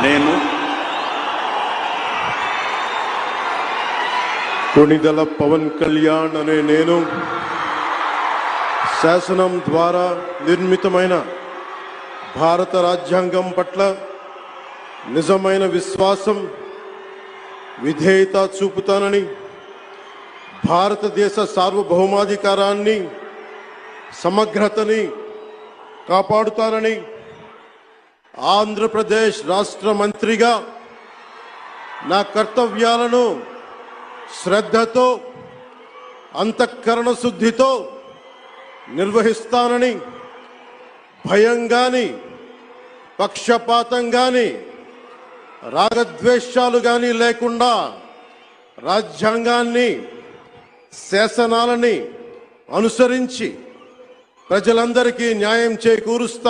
నేను కొణిదెల పవన్ కళ్యాణ్ అనే నేను శాసనం ద్వారా నిర్మితమైన భారత రాజ్యాంగం పట్ల నిజమైన విశ్వాసం విధేయత చూపుతానని, భారతదేశ సార్వభౌమాధికారాన్ని సమగ్రతని కాపాడుతానని, ఆంధ్రప్రదేశ్ రాష్ట్ర మంత్రిగా నా కర్తవ్యాలను శ్రద్ధతో అంతఃకరణ శుద్ధితో నిర్వహిస్తానని, భయం గాని పక్షపాతం గాని రాగద్వేషాలు గాని లేకుండా రాజ్యాంగాన్ని శాసనాలని అనుసరించి ప్రజలందరికీ న్యాయం చేకూరుస్తా